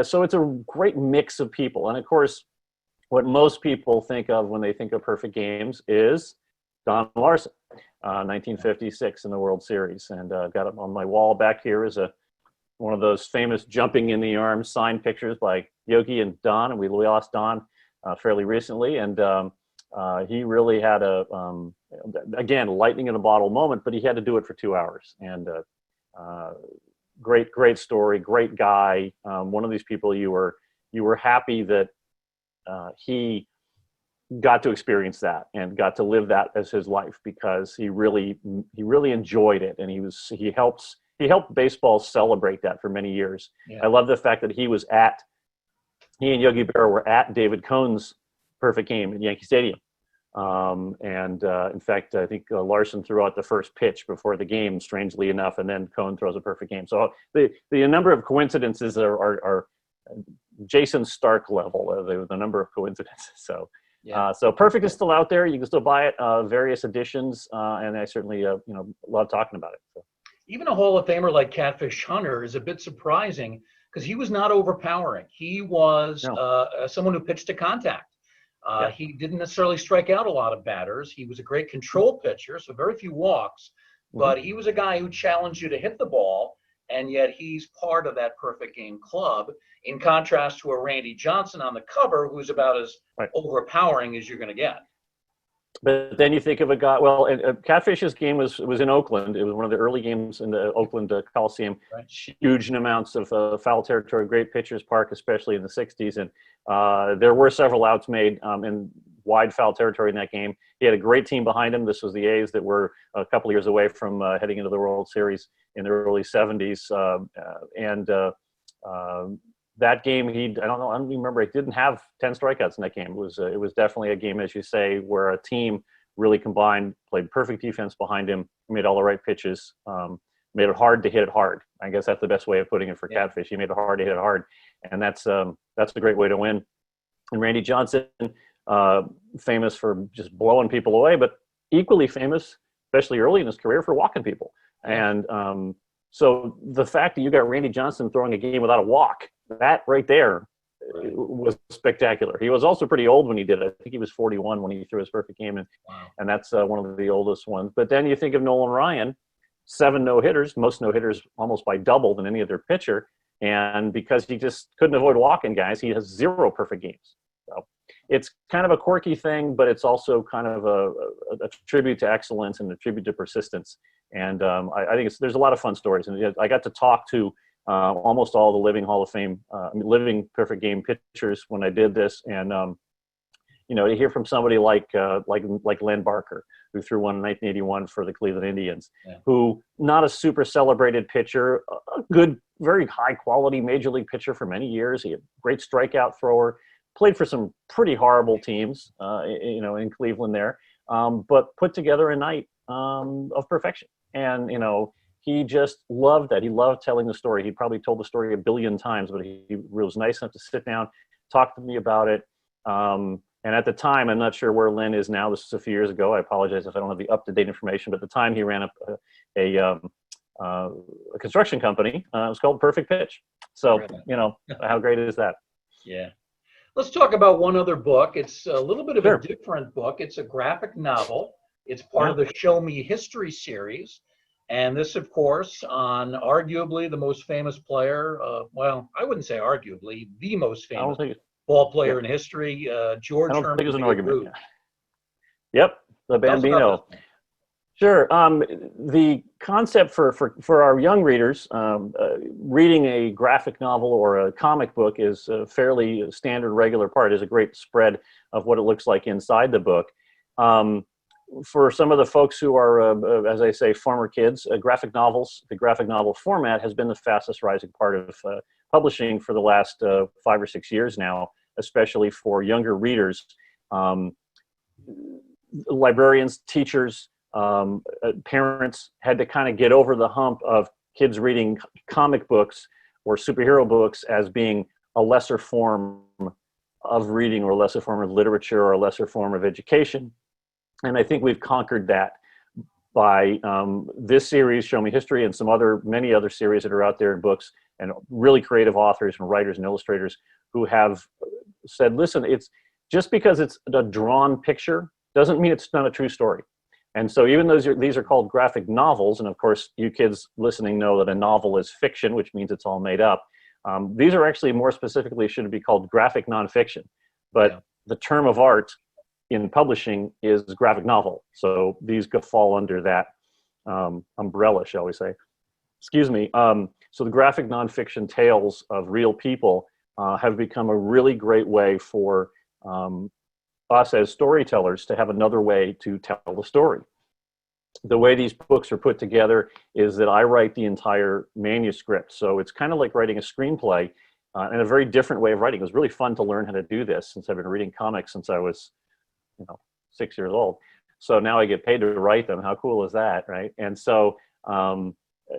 So it's a great mix of people. And of course, what most people think of when they think of perfect games is Don Larson, 1956 in the World Series. And I've got it on my wall back here is one of those famous jumping in the arms signed pictures by Yogi and Don. And we lost Don fairly recently. And he really had again, lightning in a bottle moment, but he had to do it for 2 hours. And great story, great guy. One of these people you were happy that he got to experience that and got to live that as his life, because he really enjoyed it, and he helped baseball celebrate that for many years. Yeah. I love the fact that he and Yogi Berra were at David Cohn's perfect game at Yankee Stadium. In fact, I think Larson threw out the first pitch before the game, strangely enough, and then Cohn throws a perfect game. So the number of coincidences are Jason Stark level, the number of coincidences. So, so Perfect is still out there. You can still buy it, various editions, and I certainly, love talking about it. So. Even a Hall of Famer like Catfish Hunter is a bit surprising because he was not overpowering. He was someone who pitched to contact. He didn't necessarily strike out a lot of batters. He was a great control pitcher, so very few walks, but he was a guy who challenged you to hit the ball, and yet he's part of that perfect game club, in contrast to a Randy Johnson on the cover, who's about as overpowering as you're going to get. But then you think of a guy, Catfish's game was in Oakland. It was one of the early games in the Oakland Coliseum. Right. Huge amounts of foul territory, great pitchers park, especially in the 60s. And there were several outs made in wide foul territory in that game. He had a great team behind him. This was the A's that were a couple of years away from heading into the World Series in the early 70s. That game, I don't even remember. He didn't have 10 strikeouts in that game. It was definitely a game, as you say, where a team really combined, played perfect defense behind him, made all the right pitches, made it hard to hit it hard. I guess that's the best way of putting it for Catfish. He made it hard to hit it hard, and that's a great way to win. And Randy Johnson, famous for just blowing people away, but equally famous, especially early in his career, for walking people. And so the fact that you got Randy Johnson throwing a game without a walk, that right there was spectacular. He was also pretty old when he did it. I think he was 41 when he threw his perfect game, and that's one of the oldest ones. But then you think of Nolan Ryan, 7 no-hitters, most no-hitters almost by double than any other pitcher, and because he just couldn't avoid walking guys, he has 0 perfect games. So it's kind of a quirky thing, but it's also kind of a tribute to excellence and a tribute to persistence. And I think there's a lot of fun stories. And I got to talk to almost all the living Hall of Fame, living perfect game pitchers when I did this. And, to hear from somebody like Len Barker, who threw one in 1981 for the Cleveland Indians, who not a super celebrated pitcher, a good, very high quality major league pitcher for many years. He had a great strikeout thrower, played for some pretty horrible teams, in Cleveland there, but put together a night of perfection. And, he just loved that. He loved telling the story. He probably told the story a billion times, but he was nice enough to sit down, talk to me about it. And at the time, I'm not sure where Len is now. This was a few years ago. I apologize if I don't have the up-to-date information, but at the time he ran a construction company. It was called Perfect Pitch. So, how great is that? Yeah. Let's talk about one other book. It's a little bit of a different book. It's a graphic novel. It's part of the Show Me History series. And this, of course, on arguably the most famous player. I wouldn't say arguably, the most famous ball player in history, I George don't think Herman there's an argument. Killebrew. Yep, the Tell us about Bambino. this one. Sure. The concept for our young readers, reading a graphic novel or a comic book is a fairly standard, regular part. Is a great spread of what it looks like inside the book. For some of the folks who are, as I say, former kids, the graphic novel format has been the fastest rising part of publishing for the last 5 or 6 years now, especially for younger readers. Librarians, teachers, parents had to kind of get over the hump of kids reading comic books or superhero books as being a lesser form of reading or a lesser form of literature or a lesser form of education. And I think we've conquered that by this series, Show Me History, and many other series that are out there in books, and really creative authors and writers and illustrators who have said, listen, it's just because it's a drawn picture doesn't mean it's not a true story. And so even though these are called graphic novels, and of course you kids listening know that a novel is fiction, which means it's all made up. These are actually more specifically should be called graphic nonfiction. But the term of art in publishing is graphic novel. So these could fall under that umbrella, shall we say. Excuse me. So the graphic nonfiction tales of real people have become a really great way for us as storytellers to have another way to tell the story. The way these books are put together is that I write the entire manuscript. So it's kind of like writing a screenplay in a very different way of writing. It was really fun to learn how to do this since I've been reading comics since I was 6 years old. So now I get paid to write them. How cool is that, right? And so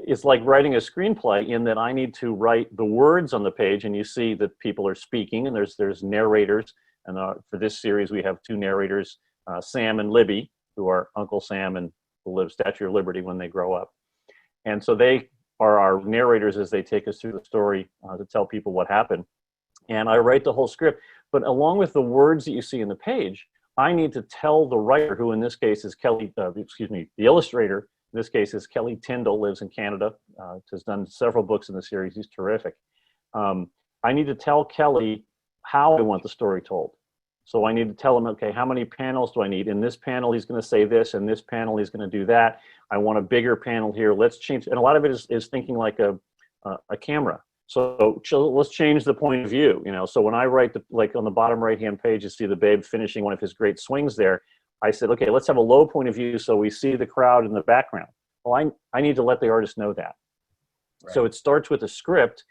it's like writing a screenplay in that I need to write the words on the page, and you see that people are speaking, and there's narrators. And for this series, we have 2 narrators, Sam and Libby, who are Uncle Sam and who live Statue of Liberty when they grow up. And so they are our narrators as they take us through the story to tell people what happened. And I write the whole script. But along with the words that you see in the page, I need to tell the writer, who in this case is the illustrator, in this case is Kelly Tyndall, lives in Canada, has done several books in the series. He's terrific. I need to tell Kelly how I want the story told. So I need to tell him, okay, how many panels do I need? In this panel, he's going to say this. In this panel, he's going to do that. I want a bigger panel here. Let's change. And a lot of it is thinking like a camera. So let's change the point of view. So when I write, like on the bottom right-hand page, you see the Babe finishing one of his great swings there. I said, okay, let's have a low point of view so we see the crowd in the background. Well, I need to let the artist know that. Right. So it starts with a script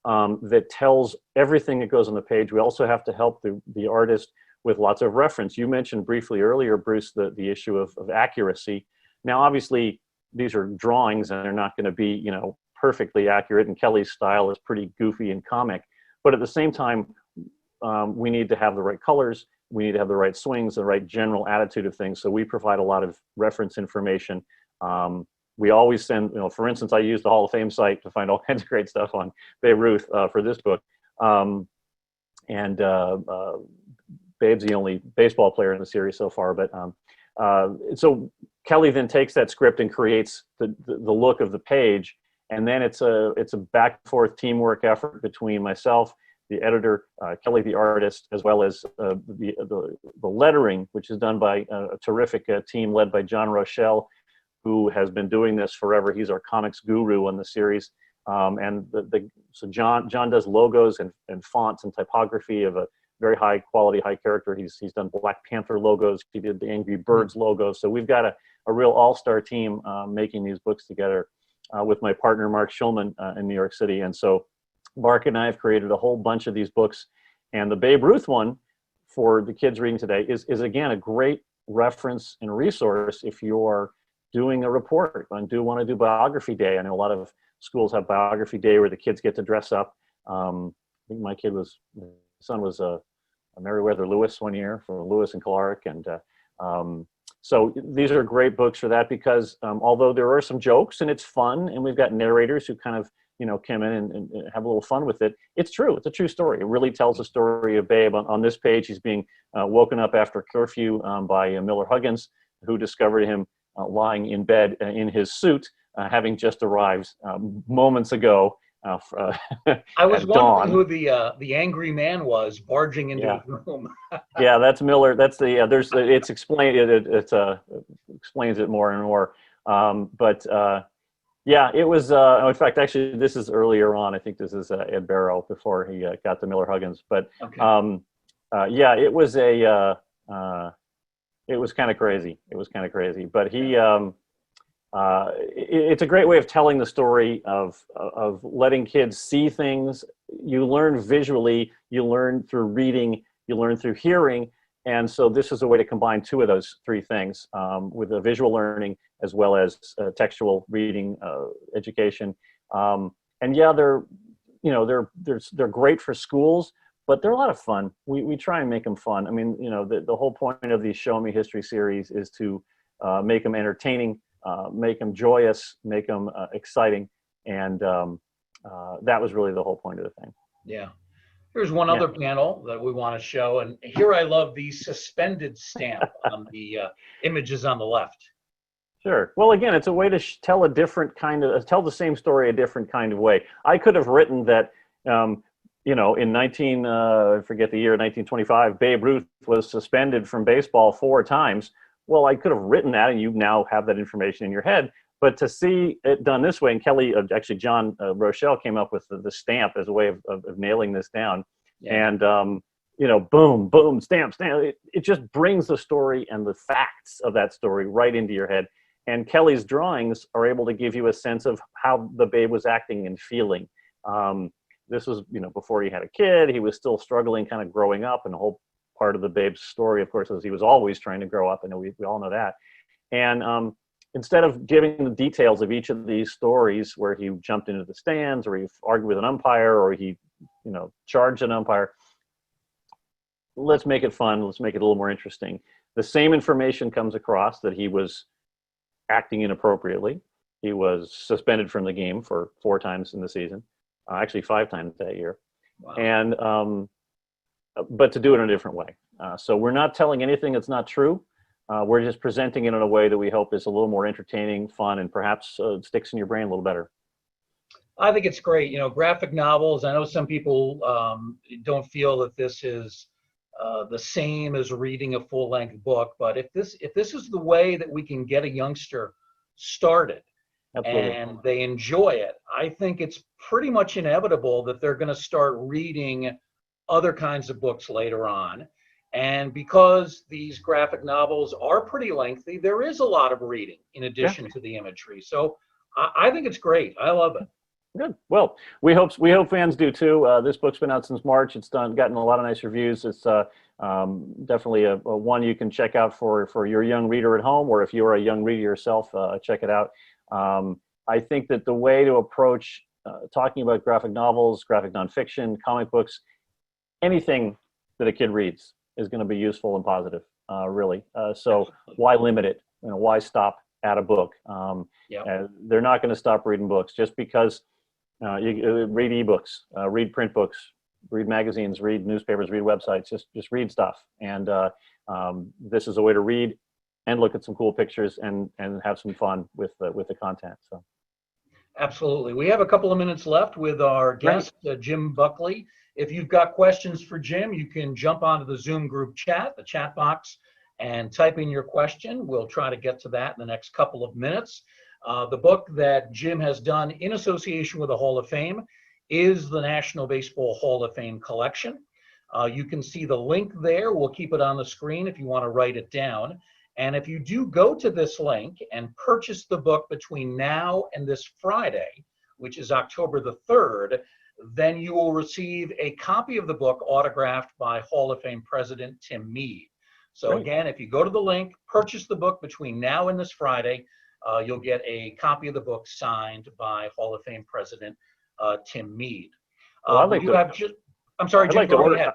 that tells everything that goes on the page. We also have to help the artist with lots of reference. You mentioned briefly earlier, Bruce, the issue of accuracy. Now, obviously, these are drawings and they're not going to be, perfectly accurate, and Kelly's style is pretty goofy and comic. But at the same time, we need to have the right colors. We need to have the right swings, the right general attitude of things. So we provide a lot of reference information. We always send, for instance, I use the Hall of Fame site to find all kinds of great stuff on Babe Ruth for this book. Babe's the only baseball player in the series so far. But so Kelly then takes that script and creates the look of the page. And then it's a back and forth teamwork effort between myself, the editor, Kelly, the artist, as well as the lettering, which is done by a terrific team led by John Rochelle, who has been doing this forever. He's our comics guru on the series. So John does logos and fonts and typography of a very high quality, high character. He's done Black Panther logos. He did the Angry Birds logos. So we've got a real all-star team making these books together with my partner, Mark Schulman in New York City. And so Mark and I have created a whole bunch of these books. And the Babe Ruth one for the kids reading today is again, a great reference and resource if you're doing a report and want to do biography day. I know a lot of schools have biography day where the kids get to dress up. I think my son was a Meriwether Lewis one year for Lewis and Clark. And so these are great books for that because although there are some jokes and it's fun and we've got narrators who kind of, come in and have a little fun with it. It's true. It's a true story. It really tells the story of Babe. On this page, he's being woken up after curfew by Miller Huggins, who discovered him lying in bed in his suit, having just arrived moments ago. I was at wondering dawn. who the angry man was barging into Yeah. his room. Yeah, that's Miller. That's the it's explained. It explains it more and more. Yeah, it was. In fact, actually, this is earlier on. I think this is Ed Barrow before he got to Miller Huggins. But Okay. yeah, it was it was kind of crazy. It was kind of crazy. But it's a great way of telling the story of letting kids see things. You learn visually, you learn through reading, you learn through hearing, and so this is a way to combine two of those three things with the visual learning as well as textual reading education. And yeah, they're great for schools, but they're a lot of fun. We try and make them fun. I mean, the whole point of the Show Me History series is to make them entertaining, make them joyous, make them exciting, and that was really the whole point of the thing. Yeah. Here's one other panel that we want to show, and here I love the suspended stamp on the images on the left. Sure. Well, again, it's a way to tell a different kind of tell the same story a different kind of way. I could have written that, in I forget the year, 1925, Babe Ruth was suspended from baseball 4 times. Well, I could have written that, and you now have that information in your head. But to see it done this way, and Kelly, actually John Rochelle came up with the stamp as a way of nailing this down. Yeah. And, boom, boom, stamp. It just brings the story and the facts of that story right into your head. And Kelly's drawings are able to give you a sense of how the babe was acting and feeling. This was, before he had a kid. He was still struggling, kind of growing up, and the whole part of the babe's story, of course, is he was always trying to grow up, and we all know that. And instead of giving the details of each of these stories where he jumped into the stands or he argued with an umpire or he, charged an umpire, let's make it fun. Let's make it a little more interesting. The same information comes across that he was acting inappropriately. He was suspended from the game for 4 times in the season, actually 5 times that year. Wow. And but to do it in a different way. So we're not telling anything that's not true. We're just presenting it in a way that we hope is a little more entertaining, fun, and perhaps sticks in your brain a little better. I think it's great. Graphic novels, I know some people don't feel that this is the same as reading a full-length book, but if this is the way that we can get a youngster started, absolutely, and they enjoy it, I think it's pretty much inevitable that they're going to start reading other kinds of books later on. And because these graphic novels are pretty lengthy, there is a lot of reading in addition to the imagery. So I think it's great. I love it. Good. Well, we hope fans do too. This book's been out since March. It's gotten a lot of nice reviews. It's definitely a one you can check out for your young reader at home, or if you're a young reader yourself, check it out. I think that the way to approach talking about graphic novels, graphic nonfiction, comic books, anything that a kid reads is going to be useful and positive, really. So why limit it? Why stop at a book? They're not going to stop reading books just because you read ebooks, read print books, read magazines, read newspapers, read websites. Just read stuff. And this is a way to read and look at some cool pictures and have some fun with the content. So. Absolutely. We have a couple of minutes left with our guest, Jim Buckley. If you've got questions for Jim, you can jump onto the Zoom group chat, the chat box, and type in your question. We'll try to get to that in the next couple of minutes. The book that Jim has done in association with the Hall of Fame is the National Baseball Hall of Fame collection. You can see the link there. We'll keep it on the screen if you want to write it down. And if you do go to this link and purchase the book between now and this Friday, which is October the 3rd, then you will receive a copy of the book autographed by Hall of Fame President Tim Meade. So again, if you go to the link, purchase the book between now and this Friday, you'll get a copy of the book signed by Hall of Fame President Tim Meade. Well, I'm sorry, Jim, go ahead.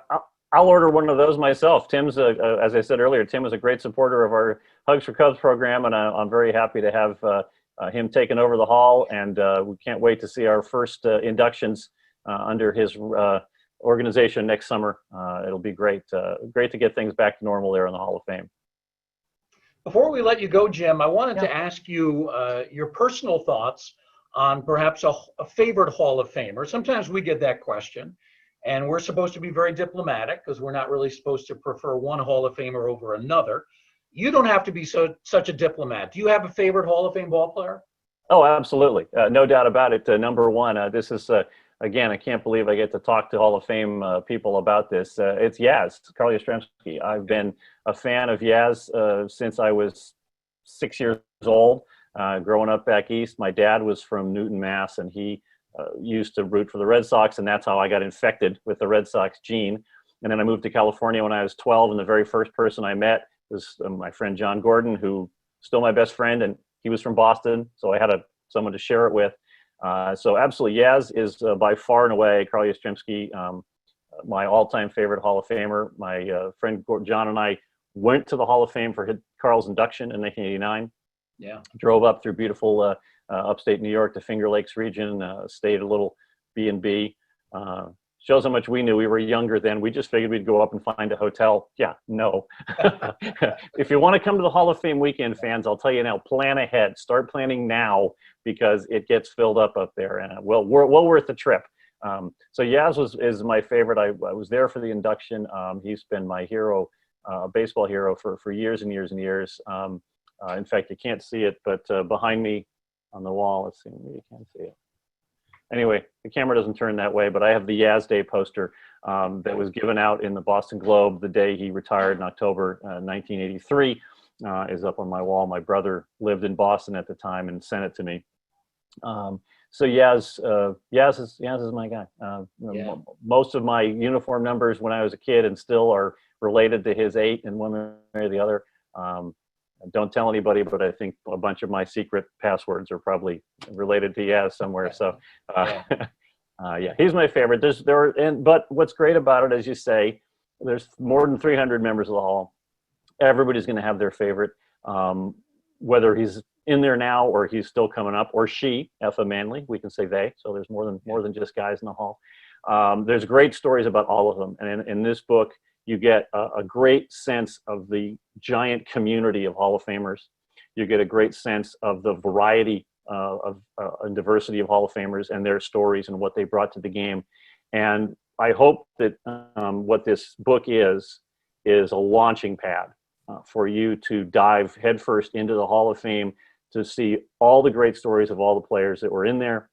I'll order one of those myself. Tim's, as I said earlier, Tim is a great supporter of our Hugs for Cubs program, and I'm very happy to have him taking over the hall, and we can't wait to see our first inductions under his organization next summer. It'll be great to get things back to normal there in the Hall of Fame. Before we let you go, Jim, I wanted to ask you your personal thoughts on perhaps a favorite Hall of Famer. Sometimes we get that question, and we're supposed to be very diplomatic because we're not really supposed to prefer one Hall of Famer over another. You don't have to be such a diplomat. Do you have a favorite Hall of Fame ball player? Oh, absolutely. No doubt about it. Number one, this is, again, I can't believe I get to talk to Hall of Fame people about this. It's Yaz, Carl Yastrzemski. I've been a fan of Yaz since I was 6 years old. Growing up back east, my dad was from Newton, Mass, and he used to root for the Red Sox, and that's how I got infected with the Red Sox gene. And then I moved to California when I was 12, and the very first person I met was my friend John Gordon, who still my best friend, and he was from Boston, so I had someone to share it with. So absolutely, Yaz is by far and away, Carl Yastrzemski, my all-time favorite Hall of Famer. My friend John and I went to the Hall of Fame for Carl's induction in 1989. Yeah. Drove up through beautiful upstate New York to Finger Lakes region, stayed at a little B&B. Shows how much we knew. We were younger then. We just figured we'd go up and find a hotel. Yeah, no. If you want to come to the Hall of Fame weekend, fans, I'll tell you now, plan ahead. Start planning now because it gets filled up there. And well worth the trip. So Yaz is my favorite. I was there for the induction. He's been my hero, baseball hero for years and years and years. In fact, you can't see it, but behind me on the wall, let's see, maybe you can't see it. Anyway, the camera doesn't turn that way, but I have the Yaz Day poster that was given out in the Boston Globe the day he retired in October 1983. Is up on my wall. My brother lived in Boston at the time and sent it to me. So Yaz is my guy. Yeah. Most of my uniform numbers when I was a kid and still are related to his 8 in one way or the other. Don't tell anybody, but I think a bunch of my secret passwords are probably related to Yaz somewhere. So, yeah, he's my favorite. But what's great about it, as you say, there's more than 300 members of the Hall. Everybody's going to have their favorite, whether he's in there now or he's still coming up, or she, Effa Manley. We can say they. So there's more than just guys in the Hall. There's great stories about all of them, and in this book, you get a great sense of the giant community of Hall of Famers. You get a great sense of the variety and diversity of Hall of Famers and their stories and what they brought to the game. And I hope that what this book is a launching pad for you to dive headfirst into the Hall of Fame, to see all the great stories of all the players that were in there,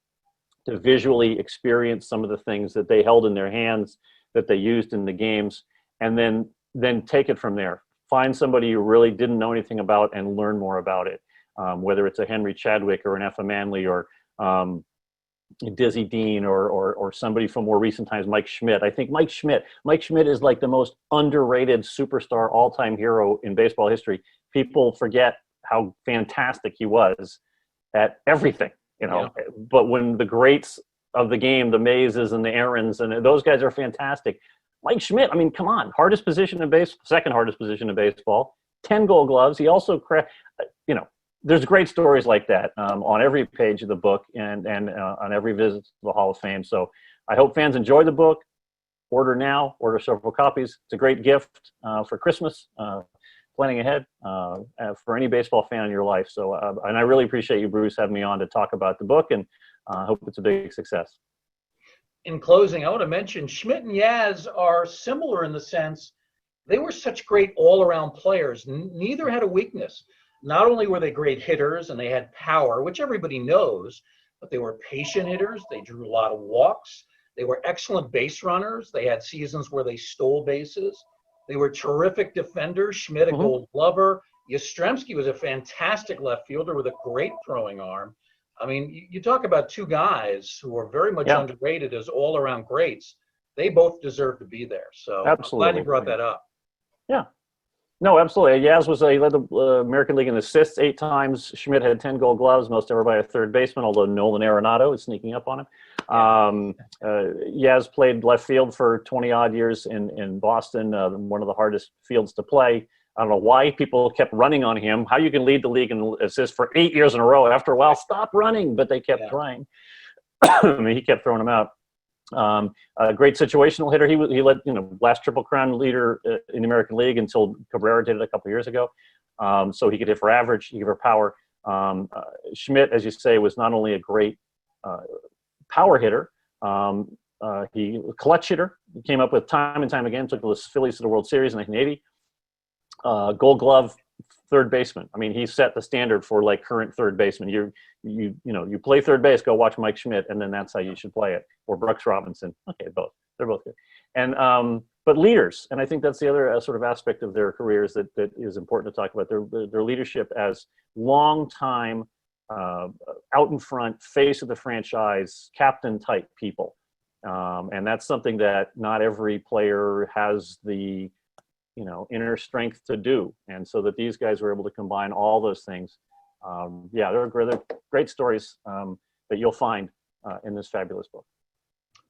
to visually experience some of the things that they held in their hands, that they used in the games, and then take it from there. Find somebody you really didn't know anything about and learn more about it. Whether it's a Henry Chadwick or an Effa Manley or Dizzy Dean or somebody from more recent times, Mike Schmidt. I think Mike Schmidt is like the most underrated superstar all-time hero in baseball history. People forget how fantastic he was at everything, Yeah. But when the greats of the game, the Mazes and the Aarons, and those guys are fantastic. Mike Schmidt, I mean, come on, hardest position in baseball, second hardest position in baseball, 10 Gold Gloves. He also, there's great stories like that on every page of the book and on every visit to the Hall of Fame. So I hope fans enjoy the book. Order now, order several copies. It's a great gift for Christmas, planning ahead for any baseball fan in your life. So, and I really appreciate you, Bruce, having me on to talk about the book, and I hope it's a big success. In closing, I want to mention Schmidt and Yaz are similar in the sense they were such great all-around players. Neither had a weakness. Not only were they great hitters and they had power, which everybody knows, but they were patient hitters. They drew a lot of walks. They were excellent base runners. They had seasons where they stole bases. They were terrific defenders. Schmidt, a Gold Glover. Yastrzemski was a fantastic left fielder with a great throwing arm. I mean, you talk about two guys who are very much underrated as all-around greats. They both deserve to be there. So absolutely. I'm glad you brought that up. Yeah. No, absolutely. Yaz he led the American League in assists 8 times. Schmidt had 10 Gold Gloves, most ever by a third baseman, although Nolan Arenado is sneaking up on him. Yaz played left field for 20-odd years in Boston, one of the hardest fields to play. I don't know why people kept running on him. How you can lead the league in assists for 8 years in a row. After a while, stop running. But they kept trying. I mean, he kept throwing them out. A great situational hitter. He led, last Triple Crown leader in the American League until Cabrera did it a couple of years ago. So he could hit for average, he could hit for power. Schmidt, as you say, was not only a great power hitter. He clutch hitter. He came up with time and time again. Took the Phillies to the World Series in 1980. Gold Glove third baseman. I mean, he set the standard for like current third baseman. You play third base. Go watch Mike Schmidt, and then that's how you should play it. Or Brooks Robinson. Okay, both. They're both good. And but leaders, and I think that's the other sort of aspect of their careers that is important to talk about. Their leadership as long time out in front, face of the franchise, captain type people. And that's something that not every player has the inner strength to do. And so that these guys were able to combine all those things. They're great stories that you'll find in this fabulous book.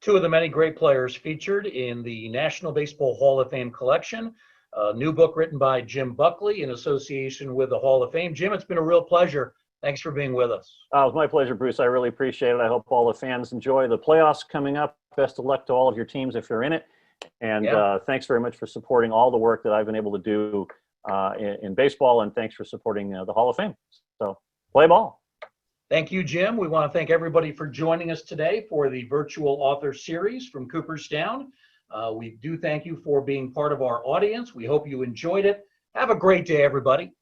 Two of the many great players featured in the National Baseball Hall of Fame collection. A new book written by Jim Buckley in association with the Hall of Fame. Jim, it's been a real pleasure. Thanks for being with us. It was my pleasure, Bruce. I really appreciate it. I hope all the fans enjoy the playoffs coming up. Best of luck to all of your teams if you're in it. And thanks very much for supporting all the work that I've been able to do in baseball. And thanks for supporting the Hall of Fame. So play ball. Thank you, Jim. We want to thank everybody for joining us today for the virtual author series from Cooperstown. We do thank you for being part of our audience. We hope you enjoyed it. Have a great day, everybody.